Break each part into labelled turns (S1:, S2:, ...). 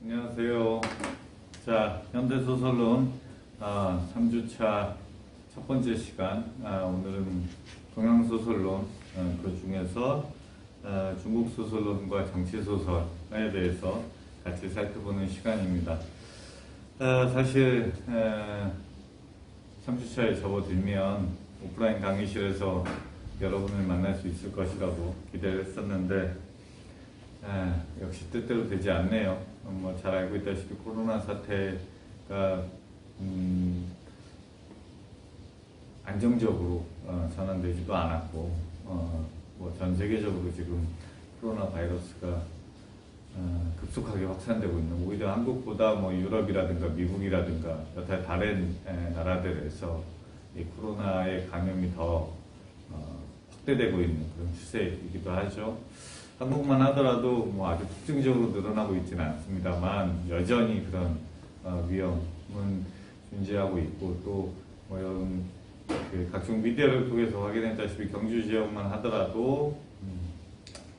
S1: 안녕하세요. 자, 현대소설론 3주차 첫 번째 시간. 오늘은 동양소설론, 그 중에서 중국 소설론과 정치 소설에 대해서 같이 살펴보는 시간입니다. 사실 3주차에 접어들면 오프라인 강의실에서 여러분을 만날 수 있을 것이라고 기대를 했었는데 역시 뜻대로 되지 않네요. 잘 알고 있다시피 코로나 사태가 안정적으로 전환되지도 않았고 전 세계적으로 지금 코로나 바이러스가 급속하게 확산되고 있는, 오히려 한국보다 유럽이라든가 미국이라든가 여타 다른 나라들에서 이 코로나의 감염이 더 확대되고 있는 그런 추세이기도 하죠. 한국만 하더라도 아주 특징적으로 늘어나고 있지는 않습니다만 여전히 그런 위험은 존재하고 있고, 또 여러분 각종 미디어를 통해서 확인했다시피 경주 지역만 하더라도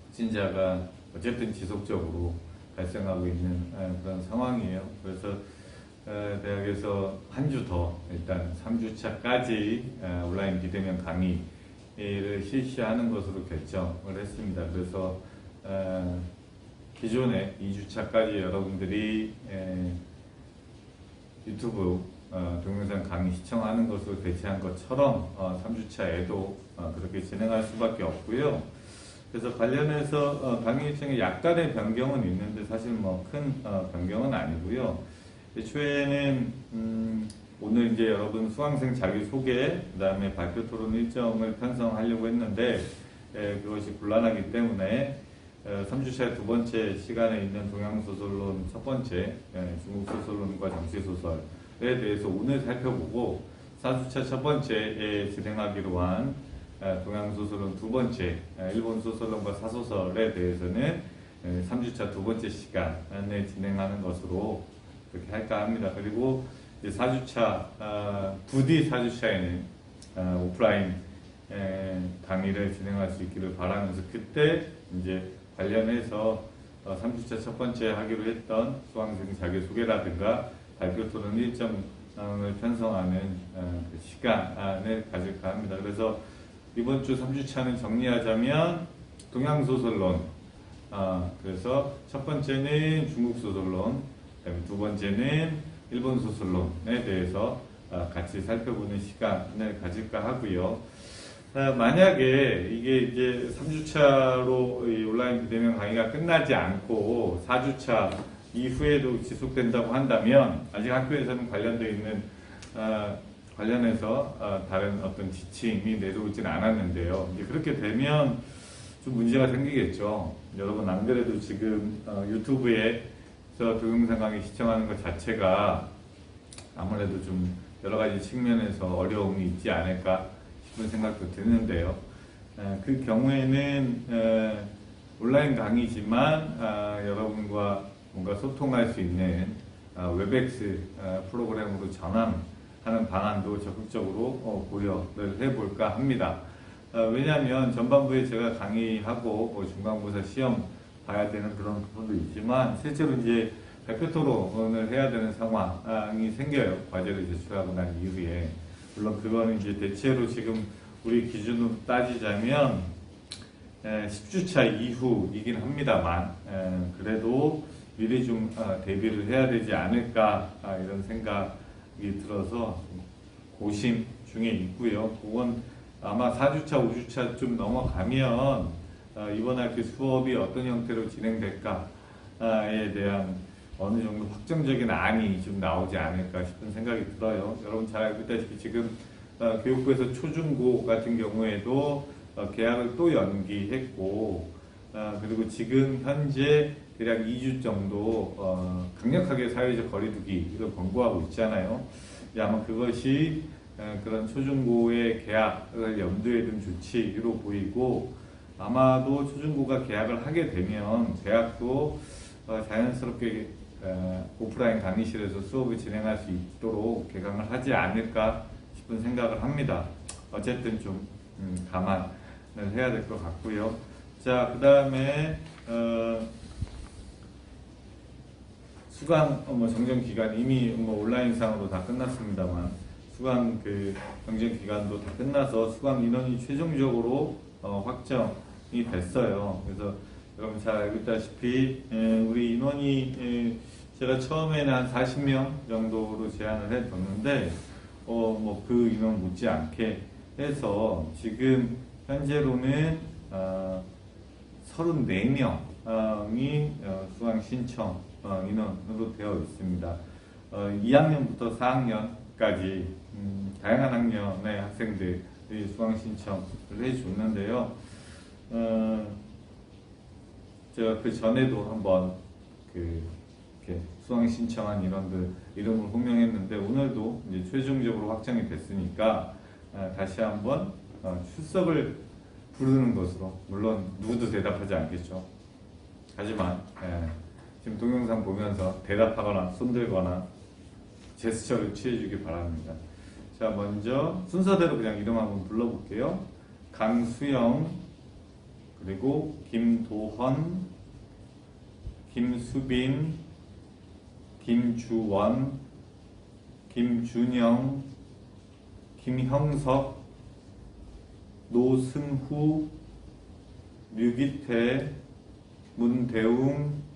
S1: 확진자가 어쨌든 지속적으로 발생하고 있는 그런 상황이에요. 그래서 대학에서 한 주 더, 일단 3주차까지 온라인 비대면 강의를 실시하는 것으로 결정을 했습니다. 그래서 기존에 2주차까지 여러분들이 유튜브 동영상 강의 시청하는 것으로 대체한 것처럼 3주차에도 그렇게 진행할 수밖에 없고요. 그래서 관련해서 강의 일정에 약간의 변경은 있는데 사실 큰 변경은 아니고요. 애초에는 오늘 이제 여러분 수강생 자기소개, 그 다음에 발표 토론 일정을 편성하려고 했는데 그것이 곤란하기 때문에 3주차 두 번째 시간에 있는 동양소설론 첫 번째, 중국소설론과 정치소설에 대해서 오늘 살펴보고, 4주차 첫 번째에 진행하기로 한 동양소설론 두 번째, 일본소설론과 사소설에 대해서는 3주차 두 번째 시간에 진행하는 것으로 그렇게 할까 합니다. 그리고 4주차, 부디 4주차에는 오프라인 강의를 진행할 수 있기를 바라면서, 그때 이제 관련해서 3주차 첫 번째 하기로 했던 수강생 자기소개라든가 발표 토론 일정을 편성하는 그 시간을 가질까 합니다. 그래서 이번 주 3주차는 정리하자면 동양소설론, 그래서 첫 번째는 중국소설론, 그다음에 두 번째는 일본소설론에 대해서 같이 살펴보는 시간을 가질까 하고요. 만약에 이게 이제 3주차로 온라인 비대면 강의가 끝나지 않고 4주차 이후에도 지속된다고 한다면, 아직 학교에서는 관련되어 있는 관련해서 다른 어떤 지침이 내려오지는 않았는데요. 이제 그렇게 되면 좀 문제가 생기겠죠. 여러분 안 그래도 지금 유튜브에서 동영상 강의 시청하는 것 자체가 아무래도 좀 여러 가지 측면에서 어려움이 있지 않을까 싶은 생각도 드는데요. 그 경우에는 온라인 강의지만 여러분과 뭔가 소통할 수 있는 웹엑스 프로그램으로 전환하는 방안도 적극적으로 고려를 해볼까 합니다. 왜냐하면 전반부에 제가 강의하고 중간고사 시험 봐야 되는 그런 부분도 있지만, 실제로 이제 발표 토론을 해야 되는 상황이 생겨요. 과제를 제출하고 난 이후에. 물론 그거는 이제 대체로 지금 우리 기준으로 따지자면 10주차 이후이긴 합니다만, 그래도 미리 좀 대비를 해야 되지 않을까 이런 생각이 들어서 고심 중에 있고요. 그건 아마 4주차, 5주차 좀 넘어가면 이번 학기 수업이 어떤 형태로 진행될까에 대한 어느 정도 확정적인 안이 좀 나오지 않을까 싶은 생각이 들어요. 여러분 잘 알고 있다시피 지금 교육부에서 초중고 같은 경우에도 개학을 또 연기했고, 그리고 지금 현재 대략 2주 정도 강력하게 사회적 거리두기를 권고하고 있잖아요. 아마 그것이 그런 초중고의 개학을 염두에 둔 조치로 보이고, 아마도 초중고가 개학을 하게 되면 대학도 자연스럽게 오프라인 강의실에서 수업을 진행할 수 있도록 개강을 하지 않을까 싶은 생각을 합니다. 어쨌든 좀 감안을 해야 될 것 같고요. 자, 그 다음에 수강 정정 기간 이미 온라인상으로 다 끝났습니다만 수강 그 정정 기간도 다 끝나서 수강 인원이 최종적으로 확정이 됐어요. 그래서 여러분 잘 알고 있다시피 우리 인원이 제가 처음에는 한 40명 정도로 제한을 해뒀는데 그 인원 못지않게 해서 지금 현재로는 34명이 수강 신청 인원으로 되어 있습니다. 2학년부터 4학년까지 다양한 학년의 학생들이 수강 신청을 해줬는데요. 제가 그 전에도 한번 이렇게 수강 신청한 인원들 이름을 호명했는데 오늘도 이제 최종적으로 확정이 됐으니까 다시 한번 출석을 부르는 것으로, 물론 누구도 대답하지 않겠죠. 하지만 지금 동영상 보면서 대답하거나 손들거나 제스처를 취해주기 바랍니다. 자, 먼저 순서대로 그냥 이름 한번 불러볼게요. 강수영, 그리고 김도헌, 김수빈, 김주원, 김준영, 김형석, 노승후, 류기태, 문대웅,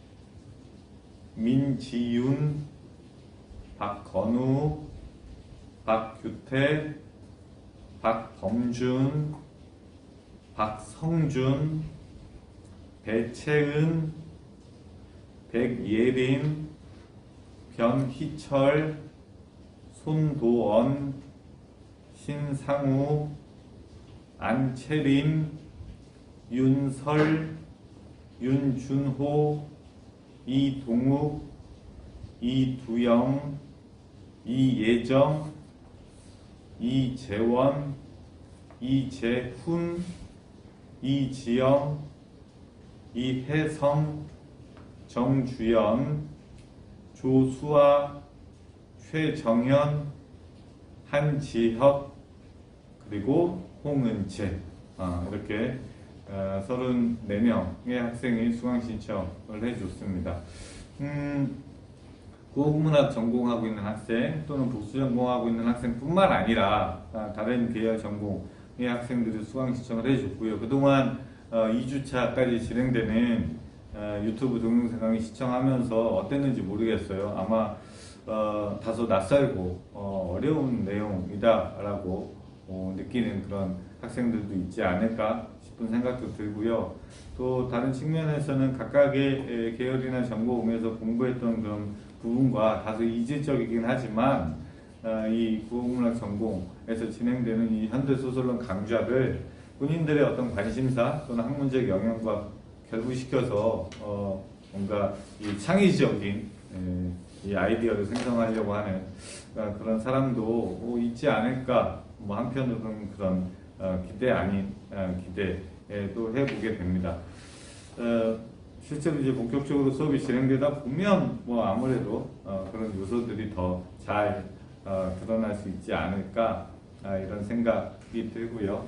S1: 민지윤, 박건우, 박규태, 박범준, 박성준, 배채은, 백예린, 변희철, 손도원, 신상우, 안채린, 윤설, 윤준호, 이동욱, 이두영, 이예정, 이재원, 이재훈, 이지영, 이혜성, 정주연, 조수아, 최정현, 한지혁, 그리고 홍은채, 이렇게 34명의 학생이 수강 신청을 해줬습니다. 국어국문학 전공하고 있는 학생 또는 복수 전공하고 있는 학생뿐만 아니라 다른 계열 전공의 학생들이 수강 신청을 해줬고요. 그동안 2주차까지 진행되는 유튜브 동영상을 시청하면서 어땠는지 모르겠어요. 아마 다소 낯설고 어려운 내용이다라고 느끼는 그런 학생들도 있지 않을까 싶은 생각도 들고요. 또 다른 측면에서는 각각의 계열이나 전공에서 공부했던 그런 부분과 다소 이질적이긴 하지만 이 국어국문학 전공에서 진행되는 이 현대소설론 강좌를 본인들의 어떤 관심사 또는 학문적 영역과 결부시켜서 뭔가 이 창의적인 이 아이디어를 생성하려고 하는 그런 사람도 있지 않을까, 한편으로는 그런 기대 아닌 기대도 해보게 됩니다. 실제로 이제 본격적으로 수업이 진행되다 보면 아무래도 그런 요소들이 더 잘 드러날 수 있지 않을까 이런 생각이 들고요.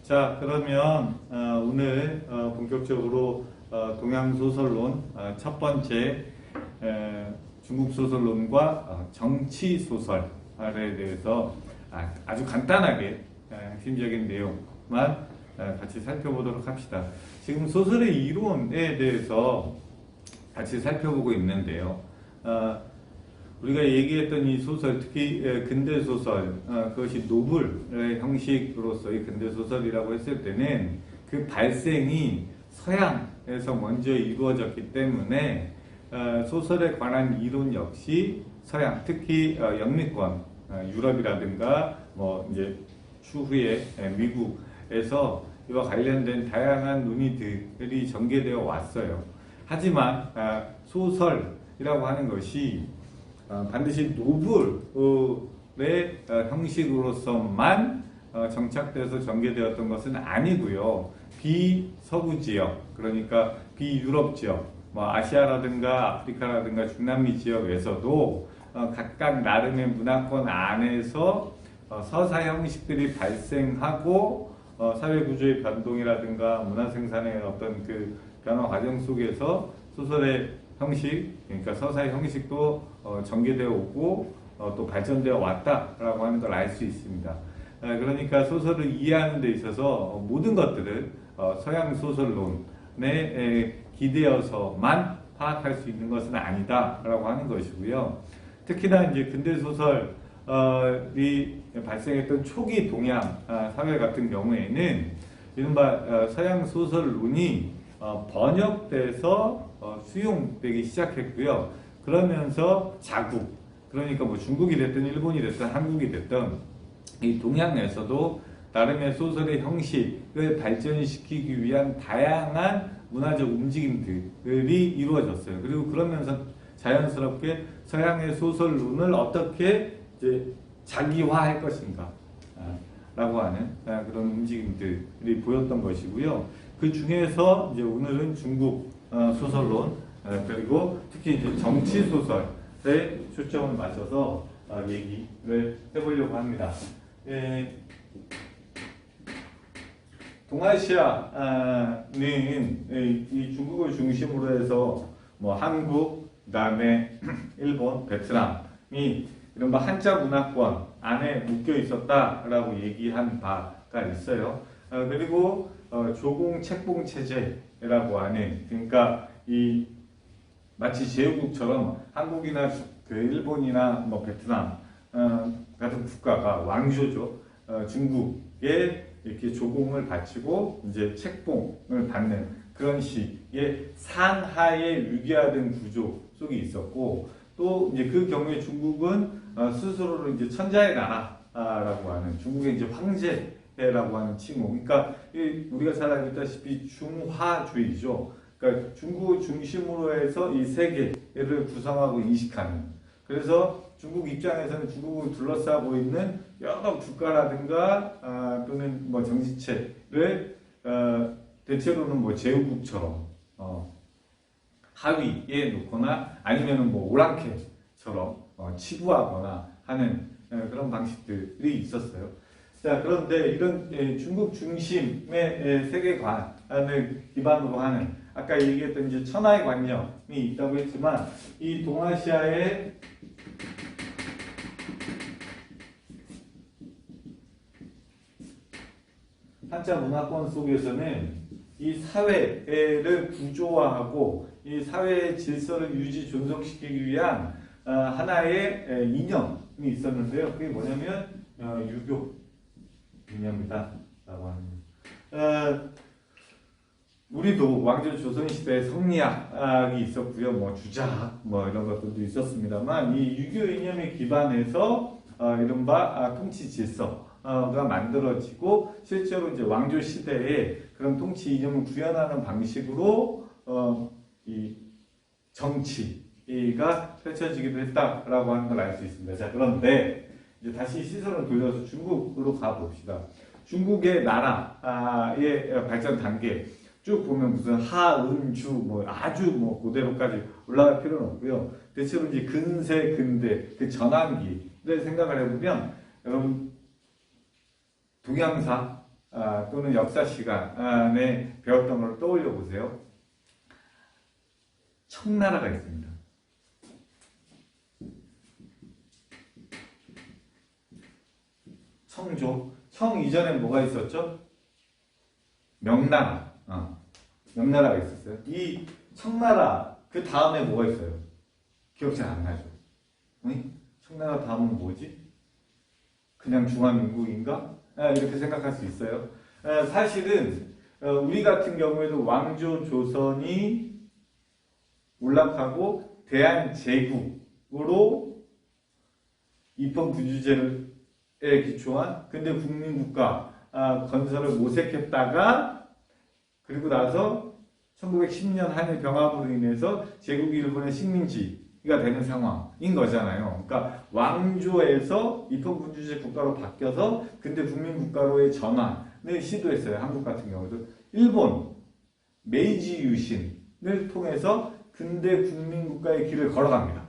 S1: 자, 그러면 오늘 본격적으로 동양소설론 첫 번째 중국 소설론과 정치 소설에 대해서 아주 간단하게 핵심적인 내용만 같이 살펴보도록 합시다. 지금 소설의 이론에 대해서 같이 살펴보고 있는데요. 우리가 얘기했던 이 소설, 특히 근대 소설, 그것이 노블의 형식으로서의 근대 소설이라고 했을 때는 그 발생이 서양에서 먼저 이루어졌기 때문에 소설에 관한 이론 역시 서양, 특히 영미권, 유럽이라든가 이제 추후에 미국에서 이와 관련된 다양한 논의들이 전개되어 왔어요. 하지만 소설이라고 하는 것이 반드시 노블의 형식으로서만 정착돼서 전개되었던 것은 아니고요. 비서구 지역, 그러니까 비유럽 지역, 아시아라든가 아프리카라든가 중남미 지역에서도 각각 나름의 문화권 안에서 서사 형식들이 발생하고 사회 구조의 변동이라든가 문화 생산의 어떤 그 변화 과정 속에서 소설의 형식, 그러니까 서사의 형식도 전개되어 오고 또 발전되어 왔다라고 하는 걸 알 수 있습니다. 그러니까 소설을 이해하는 데 있어서 모든 것들을 서양 소설론에 기대어서만 파악할 수 있는 것은 아니다라고 하는 것이고요. 특히나 이제 근대 소설이 발생했던 초기 동양 사회 같은 경우에는 이른바 서양 소설론이 번역돼서 수용되기 시작했고요. 그러면서 자국, 그러니까 뭐 중국이 됐든 일본이 됐든 한국이 됐든 이 동양에서도 나름의 소설의 형식을 발전시키기 위한 다양한 문화적 움직임들이 이루어졌어요. 그리고 그러면서 자연스럽게 서양의 소설론을 어떻게 이제 자기화할 것인가 라고 하는 그런 움직임들이 보였던 것이고요. 그 중에서 이제 오늘은 중국 소설론 그리고 특히 이제 정치 소설에 초점을 맞춰서 얘기를 해보려고 합니다. 동아시아는 이 중국을 중심으로 해서 뭐 한국, 그다음에 일본, 베트남이 이른바 한자 문화권 안에 묶여 있었다라고 얘기한 바가 있어요. 그리고 조공 책봉 체제라고 하는, 그러니까 이 마치 제후국처럼 한국이나 그 일본이나 뭐 베트남 같은 국가가 왕조죠. 중국에 이렇게 조공을 바치고 이제 책봉을 받는 그런 식의 상하에 유기화된 구조 속에 있었고, 또 이제 그 경우에 중국은 스스로를 이제 천자의 나라라고 하는, 중국의 이제 황제라고 하는 칭호. 그러니까 우리가 잘 알고 있다시피 중화주의죠. 그러니까 중국을 중심으로 해서 이 세계를 구성하고 인식하는. 그래서 중국 입장에서는 중국을 둘러싸고 있는 여러 국가라든가 또는 뭐 정치체를 대체로는 뭐 제후국처럼 하위에 놓거나 아니면은 뭐 오랑캐처럼 치부하거나 하는 그런 방식들이 있었어요. 자, 그런데 이런 중국 중심의 세계관을 기반으로 하는, 아까 얘기했던 이제 천하의 관념이 있다고 했지만, 이 동아시아의 한자 문화권 속에서는 이 사회를 구조화하고 이 사회의 질서를 유지 존속시키기 위한 하나의 이념이 있었는데요. 그게 뭐냐면 유교 이념이다 라고 합니다. 우리도 왕조 조선시대에 성리학이 있었고요. 뭐 주자학 뭐 이런 것들도 있었습니다만, 이 유교 이념에 기반해서 이른바 통치 질서가 만들어지고, 실제로 이제 왕조 시대에 그런 통치 이념을 구현하는 방식으로 이 정치가 펼쳐지기도 했다라고 하는 걸 알 수 있습니다. 자, 그런데 이제 다시 시선을 돌려서 중국으로 가봅시다. 중국의 나라의 발전 단계 쭉 보면 무슨 하은주 뭐 아주 뭐 고대로까지 올라갈 필요는 없고요. 대체로 이제 근세 근대 그 전환기를 생각을 해보면, 여러분 동양사 또는 역사 시간에 배웠던 걸 떠올려 보세요. 청나라가 있습니다. 청조. 청 이전에 뭐가 있었죠? 명나라. 명나라가 있었어요. 이 청나라 그 다음에 뭐가 있어요? 기억 잘 안 나죠? 응? 청나라 다음은 뭐지? 그냥 중화민국인가? 이렇게 생각할 수 있어요. 사실은 우리 같은 경우에도 왕조 조선이 몰락하고 대한제국으로 입헌부주제에 기초한 근대 국민국가 건설을 모색했다가, 그리고 나서 1910년 한일 병합으로 인해서 제국이 일본의 식민지가 되는 상황인 거잖아요. 그러니까 왕조에서 입헌부주제 국가로 바뀌어서 근대 국민국가로의 전환을 시도했어요. 한국 같은 경우도. 일본 메이지 유신을 통해서 근대 국민국가의 길을 걸어갑니다.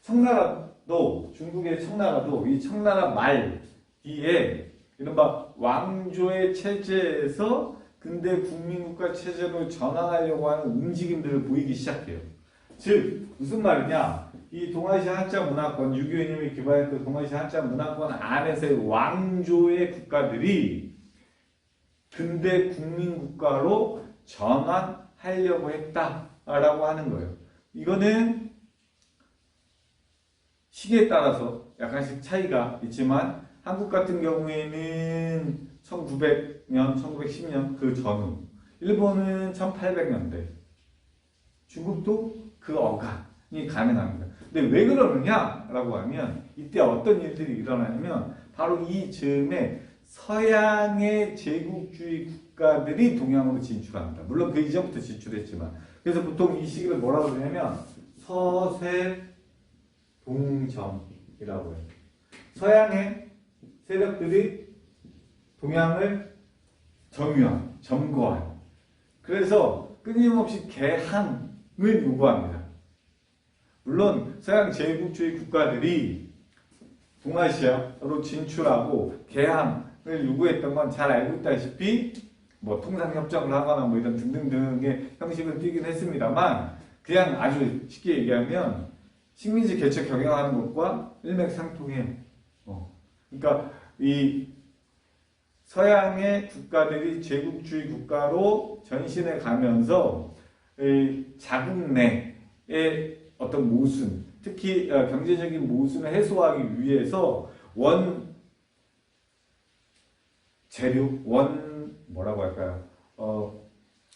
S1: 청나라도, 중국의 청나라도 이 청나라 말기에 이른바 왕조의 체제에서 근대 국민국가 체제로 전환하려고 하는 움직임들을 보이기 시작해요. 즉 무슨 말이냐? 이 동아시아 한자 문화권, 유교 이념이 기반했던 동아시아 한자 문화권 안에서의 왕조의 국가들이 근대 국민국가로 전환하려고 했다라고 하는 거예요. 이거는 시기에 따라서 약간씩 차이가 있지만 한국 같은 경우에는 1900년, 1910년 그 전후, 일본은 1800년대, 중국도 그 어간이 가능합니다. 근데 왜 그러느냐라고 하면 이때 어떤 일들이 일어나냐면 바로 이 즈음에 서양의 제국주의 국가들이 동양으로 진출합니다. 물론 그 이전부터 진출했지만, 그래서 보통 이 시기를 뭐라고 그러냐면 서세 동점이라고 해요. 서양의 세력들이 동양을 점유한, 점거한. 그래서 끊임없이 개항을 요구합니다. 물론 서양 제국주의 국가들이 동아시아로 진출하고 개항을 요구했던 건 잘 알고 있다시피 뭐 통상협정을 하거나 뭐 이런 등등등의 형식을 띠긴 했습니다만, 그냥 아주 쉽게 얘기하면 식민지 개척 경영하는 것과 일맥상통해요. 그러니까 이 서양의 국가들이 제국주의 국가로 전신해 가면서 자국 내의 어떤 모순, 특히 경제적인 모순을 해소하기 위해서 원 재료, 뭐라고 할까요?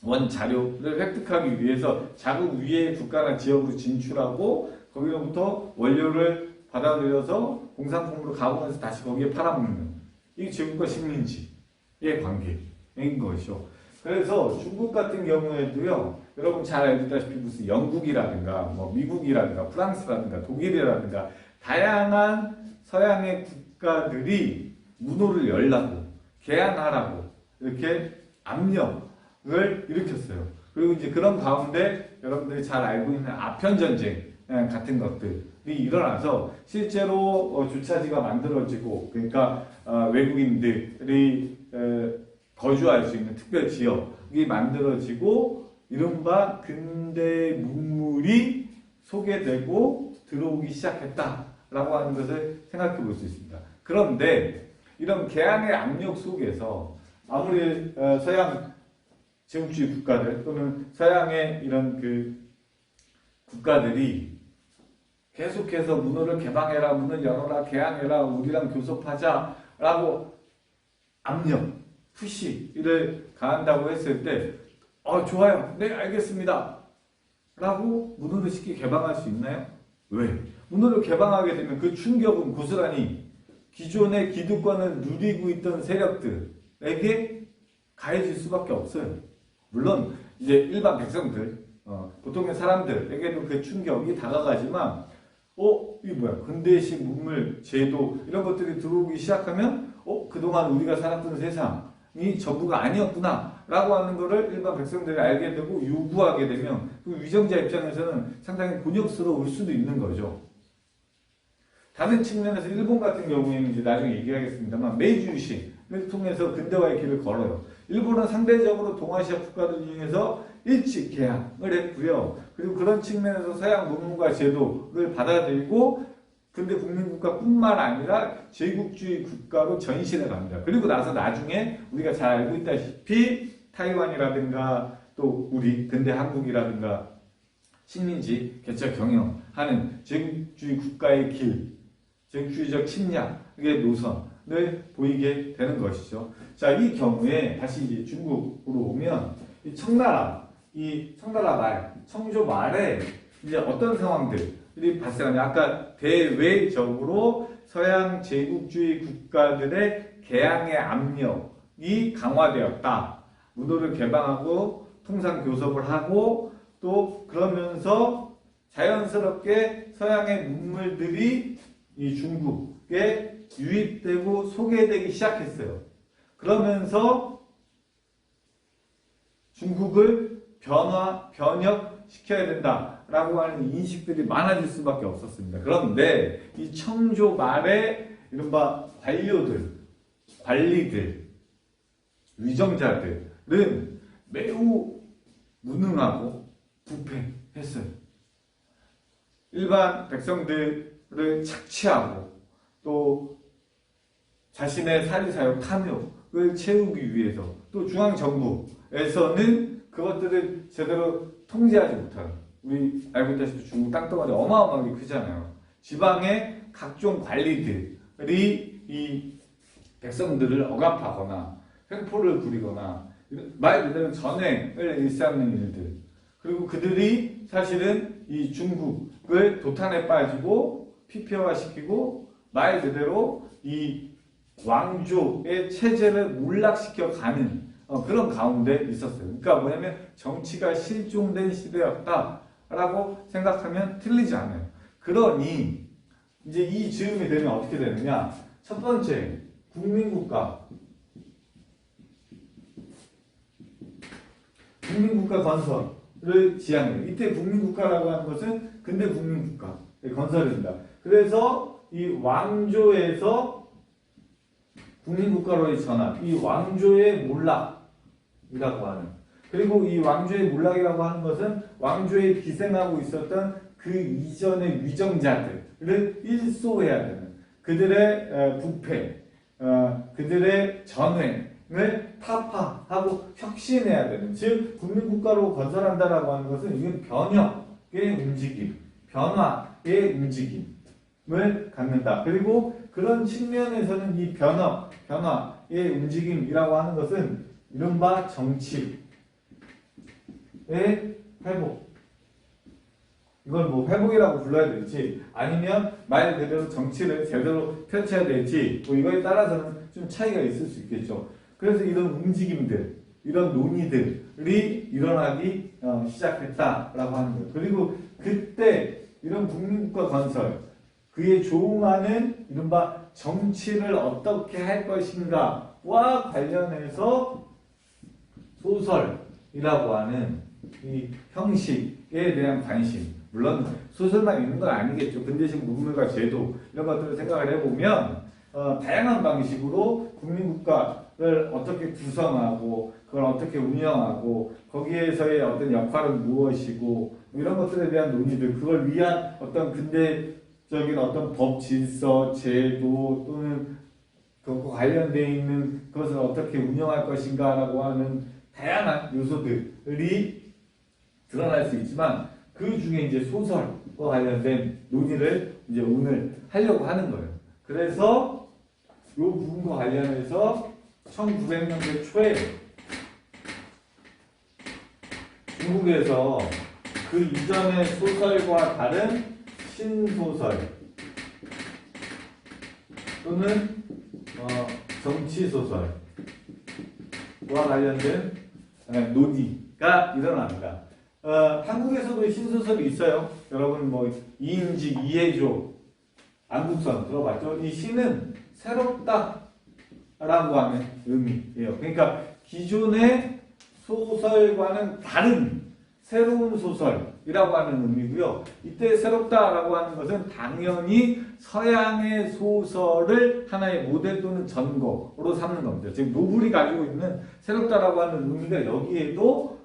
S1: 원 자료를 획득하기 위해서 자국 위의 국가나 지역으로 진출하고 거기로부터 원료를 받아들여서 공산품으로 가공해서 다시 거기에 팔아먹는, 이게 제국과 식민지의 관계인 것이죠. 그래서 중국 같은 경우에도요, 여러분 잘 알다시피 무슨 영국이라든가 뭐 미국이라든가 프랑스라든가 독일이라든가 다양한 서양의 국가들이 문호를 열라고, 개항하라고 이렇게 압력을 일으켰어요. 그리고 이제 그런 가운데 여러분들이 잘 알고 있는 아편 전쟁 같은 것들이 일어나서 실제로 주차지가 만들어지고, 그러니까 외국인들이 거주할 수 있는 특별 지역이 만들어지고 이른바 근대 문물이 소개되고 들어오기 시작했다라고 하는 것을 생각해 볼 수 있습니다. 그런데 이런 개항의 압력 속에서 아무리 서양 제국주의 국가들 또는 서양의 이런 그 국가들이 계속해서 문호를 개방해라, 문을 열어라, 개항해라, 우리랑 교섭하자라고 압력, 푸시를 가한다고 했을 때 좋아요, 네 알겠습니다 라고 문호를 쉽게 개방할 수 있나요? 왜? 문호를 개방하게 되면 그 충격은 고스란히 기존의 기득권을 누리고 있던 세력들에게 가해질 수밖에 없어요. 물론 이제 일반 백성들, 보통의 사람들에게도 그 충격이 다가가지만 이게 뭐야, 근대식 문물 제도 이런 것들이 들어오기 시작하면 그동안 우리가 살았던 세상이 전부가 아니었구나 라고 하는 거를 일반 백성들이 알게 되고 요구하게 되면 그 위정자 입장에서는 상당히 곤욕스러울 수도 있는 거죠. 다른 측면에서 일본 같은 경우에는 이제 나중에 얘기하겠습니다만 메이주유신을 통해서 근대화의 길을 걸어요. 일본은 상대적으로 동아시아 국가들 중에서 일찍 개항을 했고요. 그리고 그런 측면에서 서양 문물과 제도를 받아들이고 근대 국민국가뿐만 아니라 제국주의 국가로 전신해 갑니다. 그리고 나서 나중에 우리가 잘 알고 있다시피 타이완이라든가 또 우리 근대 한국이라든가 식민지 개척 경영하는 제국주의 국가의 길, 제국주의적 침략의 노선을 보이게 되는 것이죠. 자, 이 경우에 다시 이제 중국으로 오면 이 청나라 말, 청조 말에 이제 어떤 상황들이 발생하냐. 아까 대외적으로 서양 제국주의 국가들의 개항의 압력이 강화되었다. 문호를 개방하고 통상 교섭을 하고 또 그러면서 자연스럽게 서양의 문물들이 이 중국에 유입되고 소개되기 시작했어요. 그러면서 중국을 변혁시켜야 된다라고 하는 인식들이 많아질 수밖에 없었습니다. 그런데 이 청조 말에 이른바 관리들, 위정자들은 매우 무능하고 부패했어요. 일반 백성들을 착취하고 또 자신의 사리사욕 탐욕을 채우기 위해서 또 중앙정부에서는 그것들을 제대로 통제하지 못하는, 우리 알고 있다시피 중국 땅덩어리 어마어마하게 크잖아요. 지방의 각종 관리들이 이 백성들을 억압하거나 횡포를 부리거나 말 그대로 전횡을 일삼는 일들, 그리고 그들이 사실은 이 중국을 도탄에 빠지고 피폐화시키고 말 그대로 이 왕조의 체제를 몰락시켜 가는 그런 가운데 있었어요. 그러니까 뭐냐면 정치가 실종된 시대였다라고 생각하면 틀리지 않아요. 그러니 이제 이 즈음이 되면 어떻게 되느냐? 첫 번째, 국민국가 건설을 지향해요. 이때 국민국가라고 하는 것은 근대 국민국가의 건설입니다. 그래서 이 왕조에서 국민국가로의 전환, 이 왕조의 몰락이라고 하는, 그리고 이 왕조의 몰락이라고 하는 것은 왕조에 기생하고 있었던 그 이전의 위정자들을 일소해야 되는, 그들의 부패, 그들의 전횡을 타파하고 혁신해야 되는, 즉 국민국가로 건설한다라고 하는 것은 이건 변혁의 움직임, 변화의 움직임을 갖는다. 그리고 그런 측면에서는 이 변화의 움직임이라고 하는 것은 이른바 정치의 회복, 이걸 뭐 회복이라고 불러야 될지 아니면 말 그대로 정치를 제대로 펼쳐야 될지 뭐 이거에 따라서는 좀 차이가 있을 수 있겠죠. 그래서 이런 움직임들, 이런 논의들이 일어나기 시작했다라고 하는 거예요. 그리고 그때 이런 국민국가 건설, 그에 조응하는 이른바 정치를 어떻게 할 것인가와 관련해서 소설이라고 하는 이 형식에 대한 관심, 물론 소설만 있는 건 아니겠죠. 근대식 문물과 제도 이런 것들을 생각을 해보면 다양한 방식으로 국민국가를 어떻게 구성하고 그걸 어떻게 운영하고 거기에서의 어떤 역할은 무엇이고 이런 것들에 대한 논의들, 그걸 위한 어떤 근대적인 어떤 법 질서, 제도 또는 그것과 관련되어 있는 그것을 어떻게 운영할 것인가라고 하는 다양한 요소들이 드러날 수 있지만 그 중에 이제 소설과 관련된 논의를 이제 오늘 하려고 하는 거예요. 그래서 이 부분과 관련해서 1900년대 초에 중국에서 그 이전의 소설과 다른 신소설 또는 정치소설과 관련된 논의가 일어납니다. 한국에서도 신소설이 있어요. 여러분 뭐 이인직, 이해조, 안국선 들어봤죠? 이 신은 새롭다 라고 하는 의미예요. 그러니까 기존의 소설과는 다른 새로운 소설이라고 하는 의미고요. 이때 새롭다라고 하는 것은 당연히 서양의 소설을 하나의 모델 또는 전거로 삼는 겁니다. 즉 노블이 가지고 있는 새롭다라고 하는 의미가 여기에도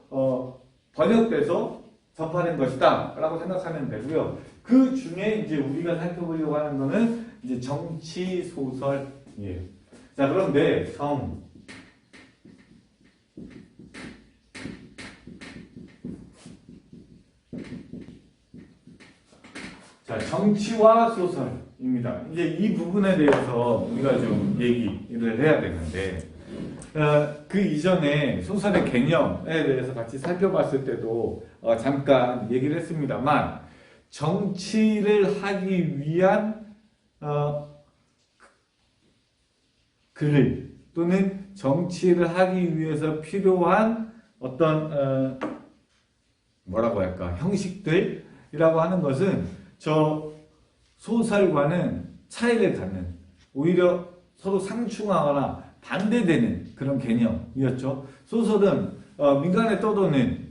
S1: 번역돼서 접하는 것이다 라고 생각하면 되고요. 그 중에 이제 우리가 살펴보려고 하는 것은 이제 정치 소설이에요. 자, 그런데 정치와 소설입니다. 이제 이 부분에 대해서 우리가 좀 얘기를 해야 되는데, 그 이전에 소설의 개념에 대해서 같이 살펴봤을 때도 잠깐 얘기를 했습니다만, 정치를 하기 위한 글 또는 정치를 하기 위해서 필요한 어떤 뭐라고 할까, 형식들이라고 하는 것은 저 소설과는 차이를 갖는, 오히려 서로 상충하거나 반대되는 그런 개념이었죠. 소설은 민간에 떠도는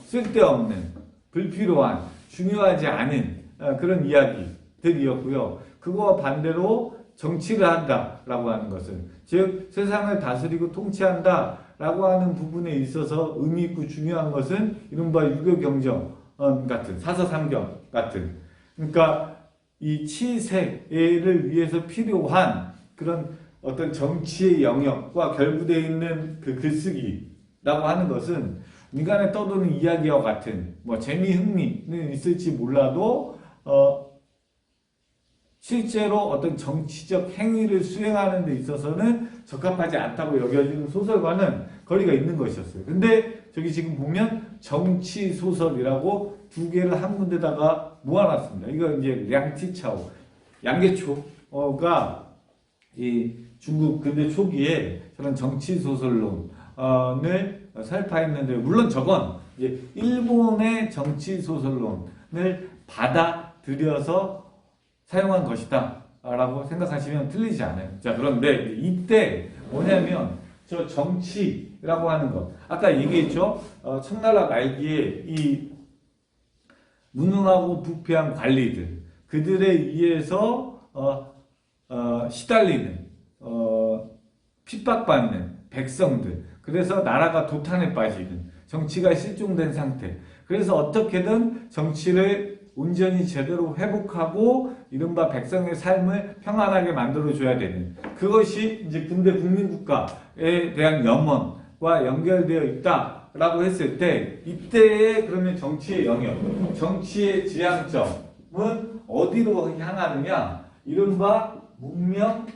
S1: 쓸데없는, 불필요한, 중요하지 않은 그런 이야기들이었고요. 그거와 반대로 정치를 한다라고 하는 것은, 즉 세상을 다스리고 통치한다라고 하는 부분에 있어서 의미 있고 중요한 것은 이른바 유교경정 같은 사서삼경 같은 그러니까 이 치세를 위해서 필요한 그런 어떤 정치의 영역과 결부되어 있는 그 글쓰기라고 하는 것은 민간에 떠도는 이야기와 같은 뭐 재미 흥미는 있을지 몰라도 실제로 어떤 정치적 행위를 수행하는 데 있어서는 적합하지 않다고 여겨지는 소설과는 거리가 있는 것이었어요. 근데 저기 지금 보면 정치 소설이라고 두 개를 한 군데다가 모아놨습니다. 이거 이제 량티차오, 양계초가 이 중국 근대 초기에 저런 정치 소설론을 설파했는데 물론 저건 이제 일본의 정치 소설론을 받아들여서 사용한 것이다 라고 생각하시면 틀리지 않아요. 자, 그런데 이때 뭐냐면 저 정치라고 하는 것 아까 얘기했죠. 청나라 말기에 이 무능하고 부패한 관리들 그들에 의해서 시달리는 핍박받는 백성들 그래서 나라가 도탄에 빠지는 정치가 실종된 상태 그래서 어떻게든 정치를 온전히 제대로 회복하고 이른바 백성의 삶을 평안하게 만들어줘야 되는 그것이 이제 근대 국민국가에 대한 염원과 연결되어 있다라고 했을 때 이때의 그러면 정치의 영역, 정치의 지향점은 어디로 향하느냐 이른바 문명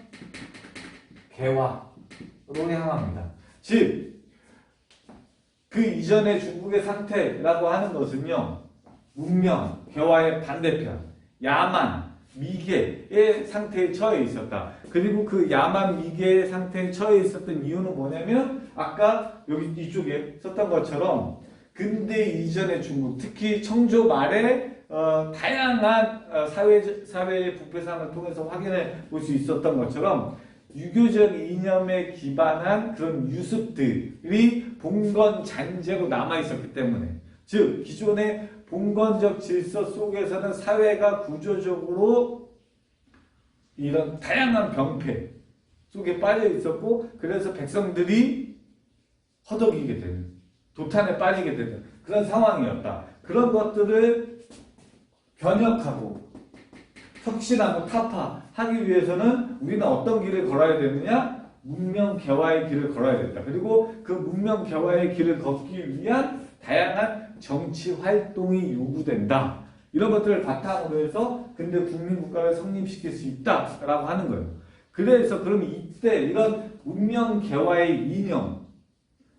S1: 개화로 향합니다. 즉 그 이전의 중국의 상태라고 하는 것은요. 문명, 개화의 반대편, 야만, 미개의 상태에 처해 있었다. 그리고 그 야만, 미개의 상태에 처해 있었던 이유는 뭐냐면 아까 여기 이쪽에 썼던 것처럼 근대 이전의 중국, 특히 청조 말에 다양한 사회의 부패상을 통해서 확인해 볼 수 있었던 것처럼 유교적 이념에 기반한 그런 유습들이 봉건잔재로 남아있었기 때문에 즉 기존의 봉건적 질서 속에서는 사회가 구조적으로 이런 다양한 병폐 속에 빠져 있었고 그래서 백성들이 허덕이게 되는 도탄에 빠지게 되는 그런 상황이었다. 그런 것들을 변혁하고 혁신하고 타파하기 위해서는 우리는 어떤 길을 걸어야 되느냐? 문명 개화의 길을 걸어야 된다. 그리고 그 문명 개화의 길을 걷기 위한 다양한 정치 활동이 요구된다. 이런 것들을 바탕으로 해서 근대 국민국가를 성립시킬 수 있다라고 하는 거예요. 그래서 그러면 이때 이런 문명 개화의 이념,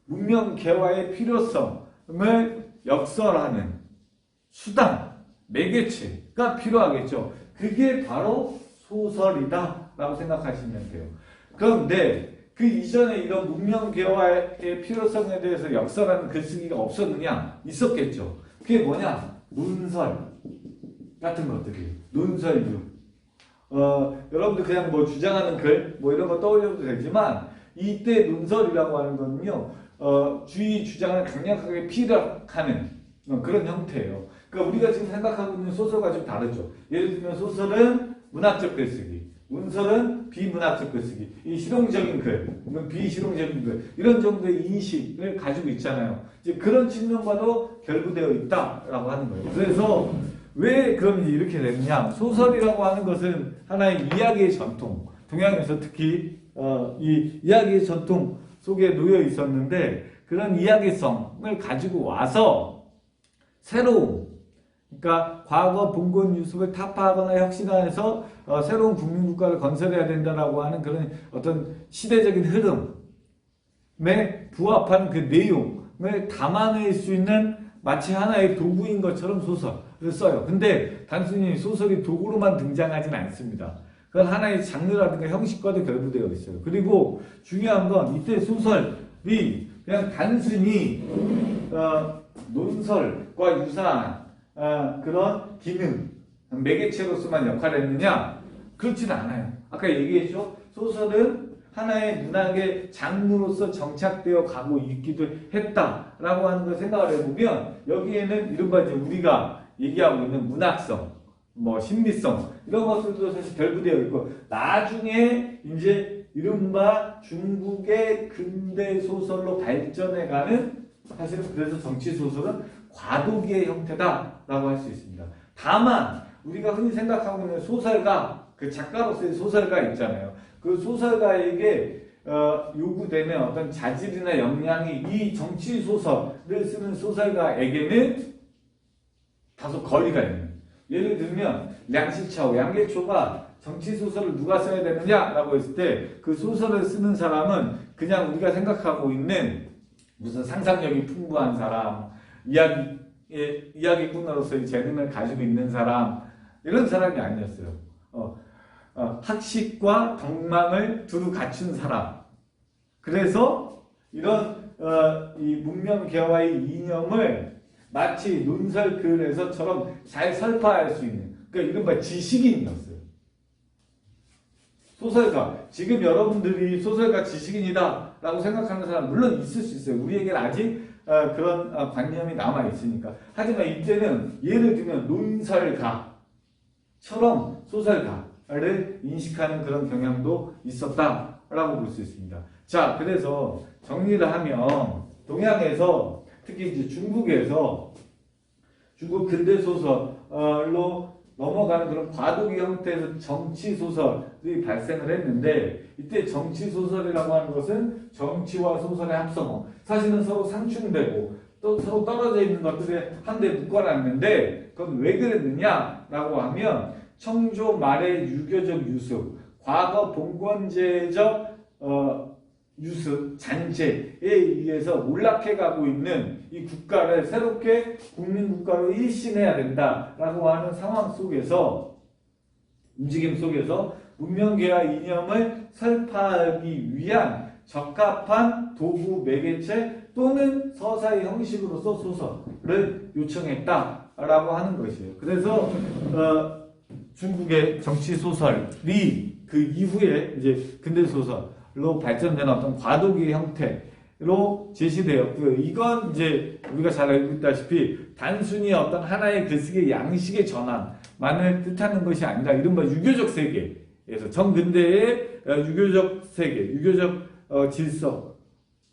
S1: 문명 개화의 필요성을 역설하는 수단, 매개체가 필요하겠죠. 그게 바로 소설이다라고 생각하시면 돼요. 그런데 그 이전에 이런 문명 개화의 필요성에 대해서 역설하는 글쓰기가 없었느냐? 있었겠죠. 그게 뭐냐? 논설 같은 것들이 논설류. 여러분들 그냥 뭐 주장하는 글 뭐 이런 거 떠올려도 되지만 이때 논설이라고 하는 거는요. 주의 주장을 강력하게 피력하는 그런 형태예요. 그러니까 우리가 지금 생각하고 있는 소설과 좀 다르죠. 예를 들면 소설은 문학적 글쓰기, 문설은 비문학적 글쓰기, 이 실용적인 글, 비실용적인 글 이런 정도의 인식을 가지고 있잖아요. 이제 그런 측면과도 결부되어 있다라고 하는 거예요. 그래서 왜 그럼 이렇게 되느냐? 소설이라고 하는 것은 하나의 이야기의 전통, 동양에서 특히 이 이야기의 전통 속에 놓여 있었는데 그런 이야기성을 가지고 와서 새로운 그러니까 과거 봉건 유습을 타파하거나 혁신화해서 새로운 국민국가를 건설해야 된다라고 하는 그런 어떤 시대적인 흐름에 부합하는 그 내용을 담아낼 수 있는 마치 하나의 도구인 것처럼 소설을 써요. 근데 단순히 소설이 도구로만 등장하진 않습니다. 그건 하나의 장르라든가 형식과도 결부되어 있어요. 그리고 중요한 건 이때 소설이 그냥 단순히 논설과 유사한 그런 기능, 매개체로서만 역할을 했느냐? 그렇지는 않아요. 아까 얘기했죠? 소설은 하나의 문학의 장르로서 정착되어 가고 있기도 했다라고 하는 걸 생각을 해보면 여기에는 이른바 이제 우리가 얘기하고 있는 문학성, 뭐 신비성 이런 것들도 사실 결부되어 있고 나중에 이제 이른바 중국의 근대 소설로 발전해가는 사실은 그래서 정치 소설은 과도기의 형태다라고 할 수 있습니다. 다만 우리가 흔히 생각하고 있는 소설가, 그 작가로서의 소설가 있잖아요. 그 소설가에게 요구되는 어떤 자질이나 역량이 이 정치 소설을 쓰는 소설가에게는 다소 거리가 있는. 예를 들면 량시차오, 양계초가 정치 소설을 누가 써야 되느냐라고 했을 때 그 소설을 쓰는 사람은 그냥 우리가 생각하고 있는 무슨 상상력이 풍부한 사람, 이야기꾼으로서의 재능을 가지고 있는 사람, 이런 사람이 아니었어요. 학식과 덕망을 두루 갖춘 사람. 그래서 이런 이 문명개화의 이념을 마치 논설글에서처럼 잘 설파할 수 있는, 그러니까 이른바 지식인이었어요. 소설가. 지금 여러분들이 소설가 지식인이다 라고 생각하는 사람 물론 있을 수 있어요. 우리에게는 아직 그런 관념이 남아 있으니까. 하지만 이때는 예를 들면 논설가처럼 소설가를 인식하는 그런 경향도 있었다라고 볼 수 있습니다. 자, 그래서 정리를 하면 동양에서 특히 이제 중국에서 중국 근대 소설로 넘어가는 그런 과도기 형태에서 정치 소설이 발생을 했는데, 이때 정치 소설이라고 하는 것은 정치와 소설의 합성어, 사실은 서로 상충되고 또 서로 떨어져 있는 것들을 한데 묶어놨는데, 그건 왜 그랬느냐라고 하면 청조 말의 유교적 유습, 과거 봉건제적 유습, 잔재에 의해서 몰락해가고 있는 이 국가를 새롭게 국민국가로 일신해야 된다라고 하는 상황 속에서, 움직임 속에서 문명개화 이념을 설파하기 위한 적합한 도구, 매개체 또는 서사의 형식으로서 소설을 요청했다라고 하는 것이에요. 그래서 중국의 정치 소설이 그 이후에 이제 근대 소설로 발전된 어떤 과도기 형태로 제시되었고요. 이건 이제 우리가 잘 알고 있다시피 단순히 어떤 하나의 글쓰기의 양식의 전환만을 뜻하는 것이 아니라 이른바 유교적 세계에서 정근대의 유교적 세계, 유교적 질서로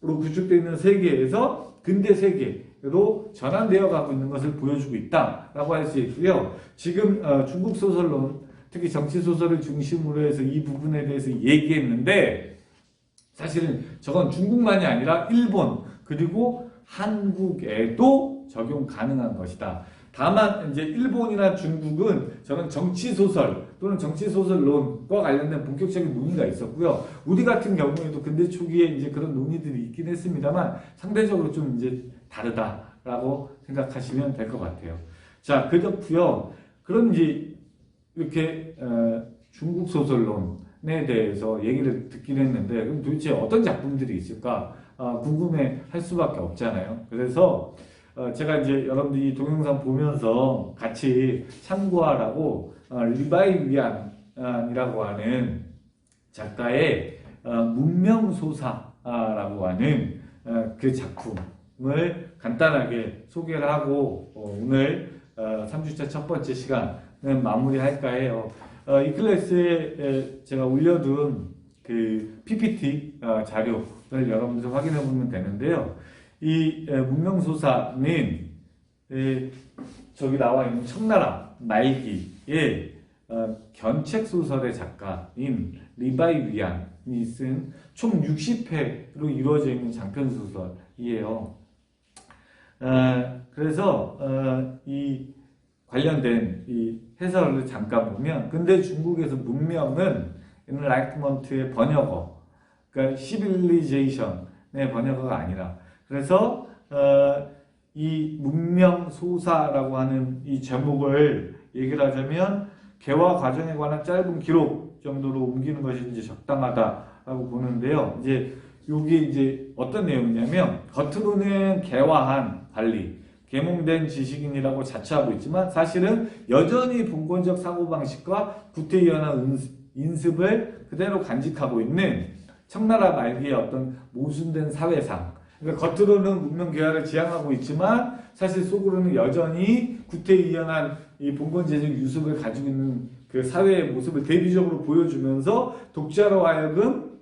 S1: 구축되어 있는 세계에서 근대 세계로 전환되어 가고 있는 것을 보여주고 있다라고 할 수 있고요. 지금 중국 소설론, 특히 정치 소설을 중심으로 해서 이 부분에 대해서 얘기했는데, 사실은 저건 중국만이 아니라 일본 그리고 한국에도 적용 가능한 것이다. 다만 이제 일본이나 중국은 저는 정치 소설 또는 정치 소설론과 관련된 본격적인 논의가 있었고요. 우리 같은 경우에도 근대 초기에 이제 그런 논의들이 있긴 했습니다만 상대적으로 좀 이제 다르다라고 생각하시면 될 것 같아요. 자, 그렇고요. 그럼 이제 이렇게 중국 소설론에 대해서 얘기를 듣긴 했는데, 그럼 도대체 어떤 작품들이 있을까 궁금해 할 수밖에 없잖아요. 그래서 제가 이제 여러분들이 이 동영상 보면서 같이 참고하라고 리바이 위안이라고 하는 작가의 문명소사라고 하는 그 작품을 간단하게 소개를 하고 오늘 3주차 첫 번째 시간은 마무리할까 해요. 이 클래스에 제가 올려둔 그 PPT 자료를 여러분들 확인해 보면 되는데요. 이 문명소사는 저기 나와 있는 청나라 말기의 견책소설의 작가인 리바이 위안이 쓴 총 60회로 이루어져 있는 장편소설이에요. 그래서 이 관련된 이 해설을 잠깐 보면, 근데 중국에서 문명은 엔라이트먼트의 번역어, 그러니까 시빌리제이션의 번역어가 아니라, 그래서 이 문명소사라고 하는 이 제목을 얘기를 하자면 개화 과정에 관한 짧은 기록 정도로 옮기는 것이 이제 적당하다라고 보는데요. 이제 여기 이제 어떤 내용이냐면, 겉으로는 개화한 관리, 계몽된 지식인이라고 자처하고 있지만 사실은 여전히 봉건적 사고방식과 구태의연한 인습을 그대로 간직하고 있는 청나라 말기의 어떤 모순된 사회상, 그러니까 겉으로는 문명개화를 지향하고 있지만 사실 속으로는 여전히 구태의연한 이 봉건제적 유습을 가지고 있는 그 사회의 모습을 대비적으로 보여주면서 독자로 하여금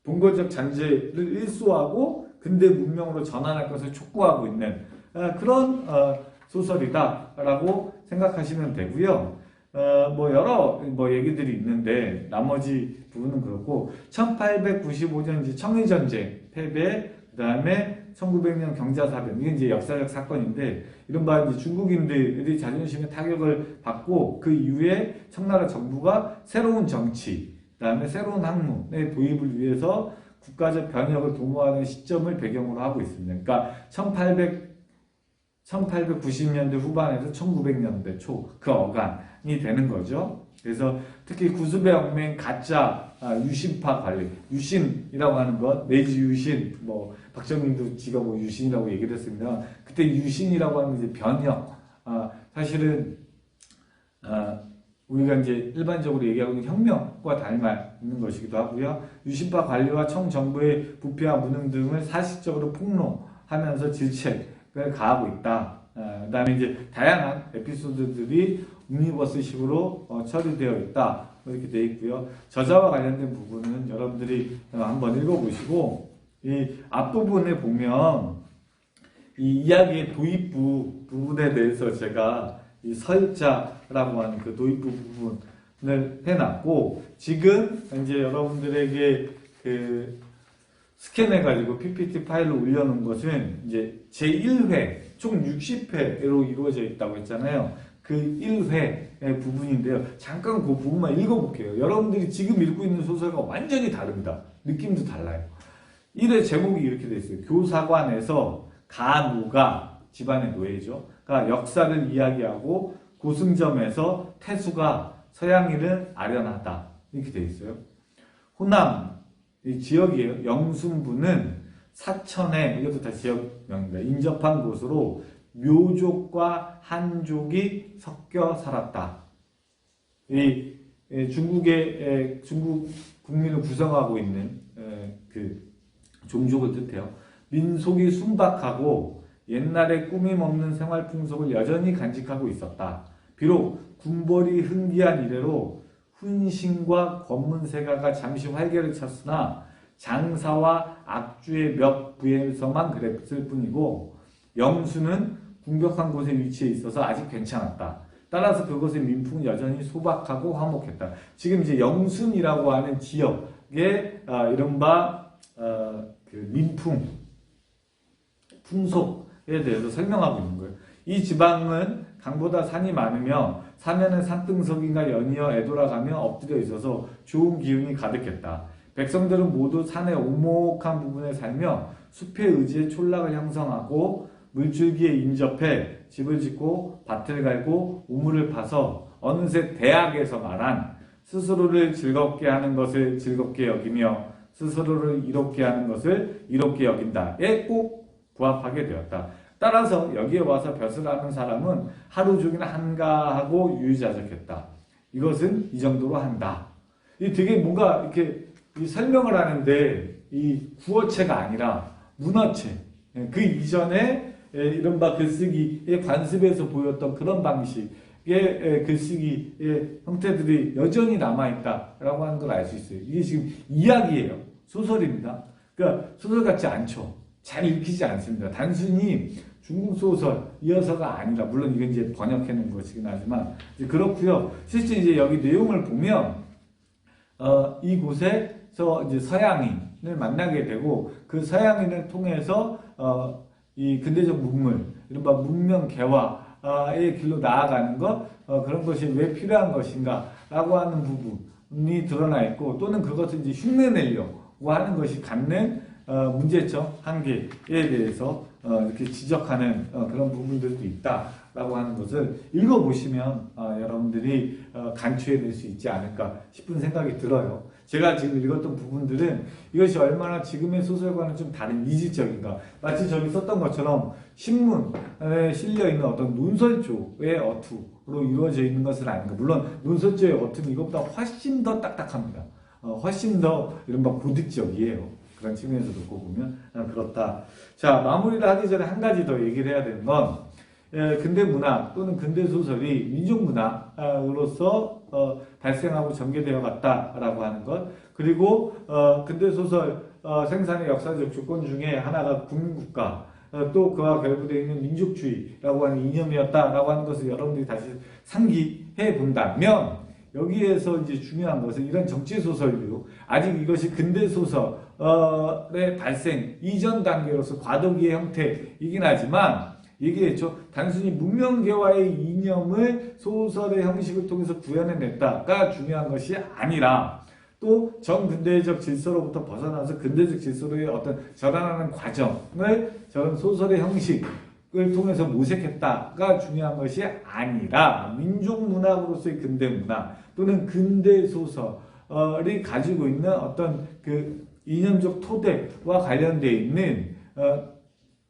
S1: 봉건적 잔재를 일소하고 근대 문명으로 전환할 것을 촉구하고 있는 그런 소설이다라고 생각하시면 되고요. 여러 얘기들이 있는데 나머지 부분은 그렇고 1895년 이제 청일전쟁 패배, 그 다음에 1900년 경자사변, 이게 이제 역사적 사건인데 이른바 이제 중국인들이 자존심에 타격을 받고 그 이후에 청나라 정부가 새로운 정치, 그 다음에 새로운 학문의 도입을 위해서 국가적 변혁을 도모하는 시점을 배경으로 하고 있습니다. 그러니까 1890년대 후반에서 1900년대 초 그 어간이 되는 거죠. 그래서 특히 구수배 혁명, 가짜 유신파 관리, 유신이라고 하는 것, 내지 유신, 박정민도 지가 유신이라고 얘기를 했습니다. 그때 유신이라고 하는 이제 변형, 사실은 우리가 이제 일반적으로 얘기하고 있는 혁명과 닮아 있는 것이기도 하고요. 유신파 관리와 청정부의 부패와 무능 등을 사실적으로 폭로하면서 질책을 가하고 있다. 그 다음에 이제 다양한 에피소드들이 옴니버스식으로 처리되어 있다. 이렇게 되어 있고요. 저자와 관련된 부분은 여러분들이 한번 읽어보시고, 이 앞부분에 보면 이 이야기의 도입부 부분에 대해서 제가 이 서자라고 하는 그 도입부 부분을 해놨고, 지금 이제 여러분들에게 그 스캔해가지고 PPT 파일로 올려놓은 것은 이제 제1회, 총 60회로 이루어져 있다고 했잖아요. 그 1회 부분인데요. 잠깐 그 부분만 읽어볼게요. 여러분들이 지금 읽고 있는 소설과 완전히 다릅니다. 느낌도 달라요. 1회 제목이 이렇게 돼 있어요. 교사관에서 간우가 집안의 노예죠. 그러니까 역사를 이야기하고 고승점에서 태수가 서양인을 아련하다. 이렇게 돼 있어요. 호남 이 지역이에요. 영순부는 사천에, 이것도 다 지역명입니다. 인접한 곳으로 묘족과 한족이 섞여 살았다. 이 중국 국민을 구성하고 있는 그 종족을 뜻해요. 민속이 순박하고 옛날에 꾸밈없는 생활 풍속을 여전히 간직하고 있었다. 비록 군벌이 흥기한 이래로 훈신과 권문세가가 잠시 활개를 쳤으나 장사와 악주의 몇 부에서만 그랬을 뿐이고 영수는 궁벽한 곳에 위치해 있어서 아직 괜찮았다. 따라서 그곳의 민풍은 여전히 소박하고 화목했다. 지금 이제 영순이라고 하는 지역의 이른바 그 민풍, 풍속에 대해서 설명하고 있는 거예요. 이 지방은 강보다 산이 많으며 사면은 산등석인가 연이어 애돌아가며 엎드려 있어서 좋은 기운이 가득했다. 백성들은 모두 산의 오목한 부분에 살며 숲의 의지에 촌락을 형성하고 물줄기에 인접해 집을 짓고 밭을 갈고 우물을 파서 어느새 대학에서 말한 스스로를 즐겁게 하는 것을 즐겁게 여기며 스스로를 이롭게 하는 것을 이롭게 여긴다에 꼭 부합하게 되었다. 따라서 여기에 와서 벼슬 하는 사람은 하루 종일 한가하고 유유자적했다. 이것은 이 정도로 한다. 이 되게 뭔가 이렇게 설명을 하는데 이 구어체가 아니라 문어체. 그 이전에 이른바 글쓰기의 관습에서 보였던 그런 방식의 글쓰기의 형태들이 여전히 남아있다라고 하는 걸 알 수 있어요. 이게 지금 이야기예요. 소설입니다. 그러니까 소설 같지 않죠. 잘 읽히지 않습니다. 단순히 중국 소설 이어서가 아니라, 물론 이건 이제 번역해 놓은 것이긴 하지만 그렇고요. 실제 이제 여기 내용을 보면 이곳에서 이제 서양인을 만나게 되고 그 서양인을 통해서 이 근대적 문물, 이른바 문명 개화의 길로 나아가는 것, 그런 것이 왜 필요한 것인가라고 하는 부분이 드러나 있고, 또는 그것을 이제 흉내내려고 하는 것이 갖는 문제점, 한계에 대해서 이렇게 지적하는 그런 부분들도 있다라고 하는 것을 읽어보시면 여러분들이 간추해낼 수 있지 않을까 싶은 생각이 들어요. 제가 지금 읽었던 부분들은 이것이 얼마나 지금의 소설과는 좀 다른 이질적인가, 마치 저기 썼던 것처럼 신문에 실려있는 어떤 논설조의 어투로 이루어져 있는 것은 아닌가. 물론 논설조의 어투는 이것보다 훨씬 더 딱딱합니다. 훨씬 더 이른바 고딕적이에요. 그런 측면에서 놓고 보면 그렇다. 자, 마무리를 하기 전에 한 가지 더 얘기를 해야 되는 건 근대 문학 또는 근대 소설이 민족 문학으로서 발생하고 전개되어 갔다라고 하는 것, 그리고 근대 소설 생산의 역사적 조건 중에 하나가 국민국가의 또 그와 결부되어 있는 민족주의라고 하는 이념이었다라고 하는 것을 여러분들이 다시 상기해 본다면 여기에서 이제 중요한 것은 이런 정치 소설류 아직 이것이 근대 소설의 발생 이전 단계로서 과도기의 형태이긴 하지만 얘기했죠. 단순히 문명계와의 이념을 소설의 형식을 통해서 구현해냈다가 중요한 것이 아니라 또 전근대적 질서로부터 벗어나서 근대적 질서로의 어떤 전환하는 과정을 저런 소설의 형식을 통해서 모색했다가 중요한 것이 아니라 민족문학으로서의 근대문학 또는 근대소설이 가지고 있는 어떤 그 이념적 토대와 관련되어 있는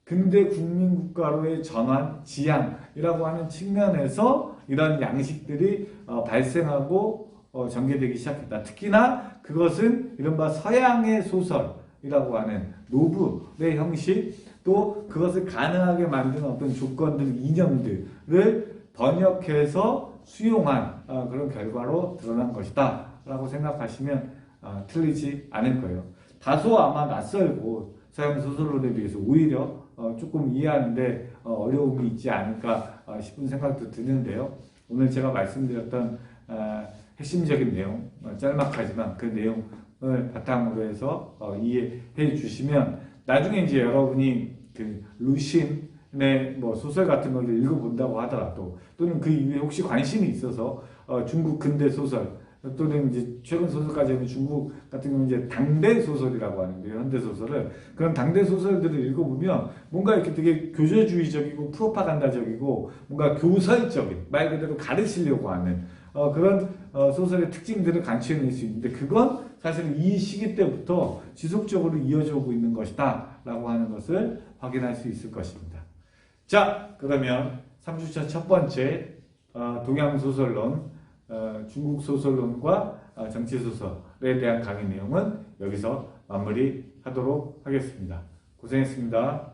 S1: 근대 국민국가로의 전환, 지향이라고 하는 측면에서 이런 양식들이 발생하고 전개되기 시작했다. 특히나 그것은 이른바 서양의 소설이라고 하는 노블의 형식, 또 그것을 가능하게 만드는 어떤 조건들, 이념들을 번역해서 수용한 그런 결과로 드러난 것이다 라고 생각하시면 틀리지 않을 거예요. 다소 아마 낯설고 서양 소설론에 비해서 오히려 조금 이해하는데 어려움이 있지 않을까 싶은 생각도 드는데요. 오늘 제가 말씀드렸던 핵심적인 내용, 짤막하지만 그 내용을 바탕으로 해서 이해해 주시면 나중에 이제 여러분이 그 루신의 뭐 소설 같은 걸 읽어본다고 하더라도 또는 그 이후에 혹시 관심이 있어서 중국 근대 소설 또는 이제 최근 소설까지 하면 중국 같은 경우는 이제 당대 소설이라고 하는데요. 현대 소설을. 그런 당대 소설들을 읽어보면 뭔가 이렇게 되게 교조주의적이고 프로파간다적이고 뭔가 교설적인 말 그대로 가르치려고 하는 그런 소설의 특징들을 간추해낼 수 있는데 그건 사실 이 시기 때부터 지속적으로 이어져 오고 있는 것이다 라고 하는 것을 확인할 수 있을 것입니다. 자, 그러면 3주차 첫 번째 동양소설론 중국 소설론과 정치 소설에 대한 강의 내용은 여기서 마무리하도록 하겠습니다. 고생했습니다.